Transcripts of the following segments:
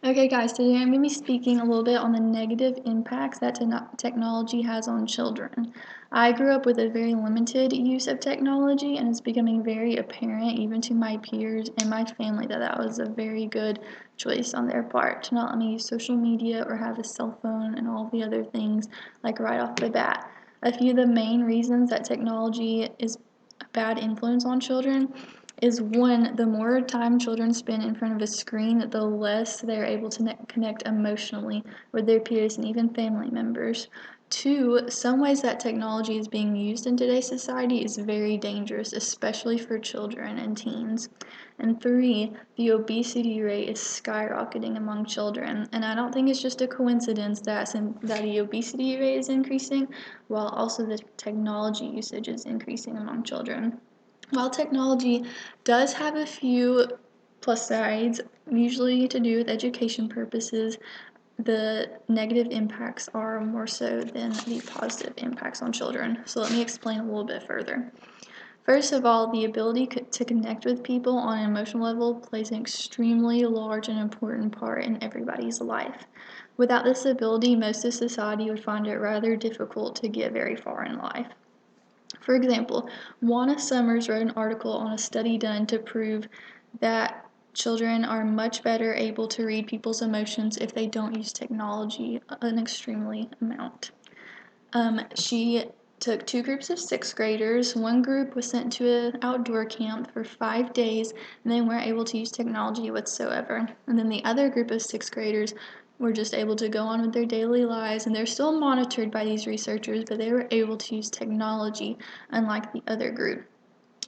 Okay guys, today I'm going to be speaking a little bit on the negative impacts that technology has on children. I grew up with a very limited use of technology, and it's becoming very apparent even to my peers and my family that was a very good choice on their part to not let me use social media or have a cell phone and all the other things like right off the bat. A few of the main reasons that technology is a bad influence on children is one, the more time children spend in front of a screen, the less they're able to connect emotionally with their peers and even family members. Two, some ways that technology is being used in today's society is very dangerous, especially for children and teens. And three, the obesity rate is skyrocketing among children. And I don't think it's just a coincidence that the obesity rate is increasing, while also the technology usage is increasing among children. While technology does have a few plus sides, usually to do with education purposes, the negative impacts are more so than the positive impacts on children. So let me explain a little bit further. First of all, the ability to connect with people on an emotional level plays an extremely large and important part in everybody's life. Without this ability, most of society would find it rather difficult to get very far in life. For example, Juana Summers wrote an article on a study done to prove that children are much better able to read people's emotions if they don't use technology an extremely amount. She took two groups of sixth graders. One group was sent to an outdoor camp for 5 days and they weren't able to use technology whatsoever. And then the other group of sixth graders were just able to go on with their daily lives, and they're still monitored by these researchers, but they were able to use technology unlike the other group.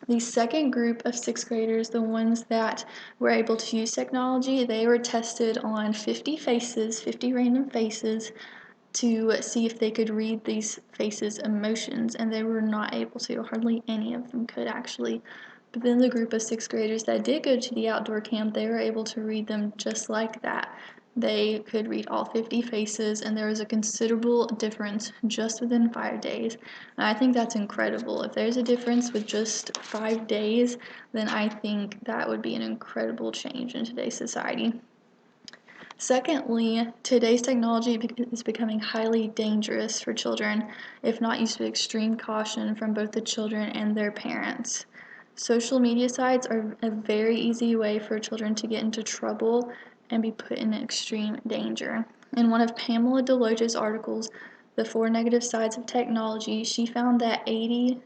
The second group of sixth graders, the ones that were able to use technology, they were tested on 50 faces, 50 random faces, to see if they could read these faces' emotions, and they were not able to. Hardly any of them could actually. But then the group of sixth graders that did go to the outdoor camp, they were able to read them just like that. They could read all 50 faces, and there was a considerable difference just within 5 days. And I think that's incredible. If there's a difference with just 5 days, then I think that would be an incredible change in today's society. Secondly, today's technology is becoming highly dangerous for children if not used with extreme caution from both the children and their parents. Social media sites are a very easy way for children to get into trouble and be put in extreme danger. In one of Pamela Deloach's articles, The Four Negative Sides of Technology, she found that 82%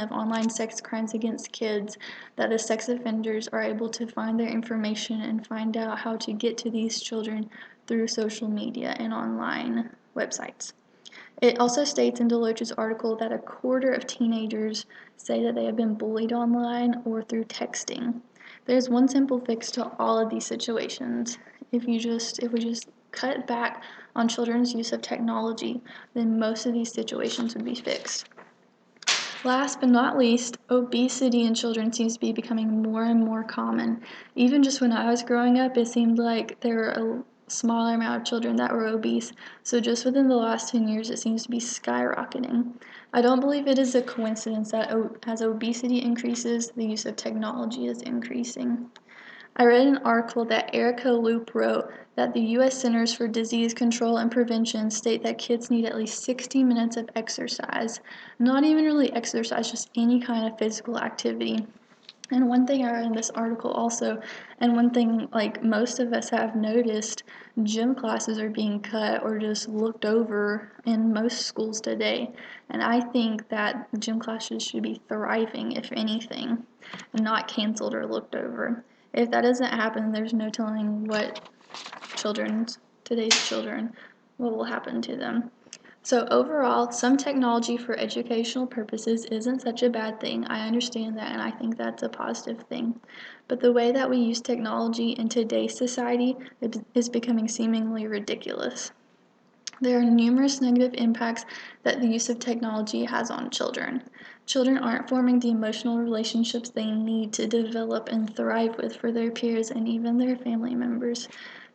of online sex crimes against kids, that the sex offenders are able to find their information and find out how to get to these children through social media and online websites. It also states in Deloach's article that a quarter of teenagers say that they have been bullied online or through texting. There's one simple fix to all of these situations. If we just cut back on children's use of technology, then most of these situations would be fixed. Last but not least, obesity in children seems to be becoming more and more common. Even just when I was growing up, it seemed like there were a smaller amount of children that were obese. So just within the last 10 years, it seems to be skyrocketing. I don't believe it is a coincidence that as obesity increases, the use of technology is increasing. I read an article that Erica Loop wrote that the U.S. Centers for Disease Control and Prevention state that kids need at least 60 minutes of exercise. Not even really exercise, just any kind of physical activity. And one thing I read in this article also, and one thing like most of us have noticed, gym classes are being cut or just looked over in most schools today. And I think that gym classes should be thriving, if anything, and not canceled or looked over. If that doesn't happen, there's no telling what today's children, what will happen to them. So overall, some technology for educational purposes isn't such a bad thing. I understand that, and I think that's a positive thing. But the way that we use technology in today's society is becoming seemingly ridiculous. There are numerous negative impacts that the use of technology has on children. Children aren't forming the emotional relationships they need to develop and thrive with for their peers and even their family members.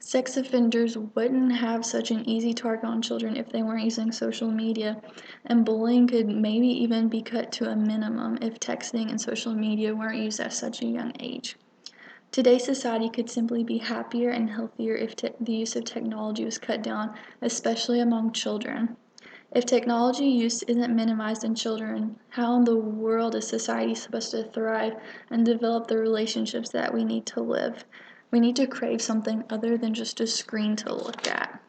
Sex offenders wouldn't have such an easy target on children if they weren't using social media, and bullying could maybe even be cut to a minimum if texting and social media weren't used at such a young age. Today's society could simply be happier and healthier if the use of technology was cut down, especially among children. If technology use isn't minimized in children, how in the world is society supposed to thrive and develop the relationships that we need to live? We need to crave something other than just a screen to look at.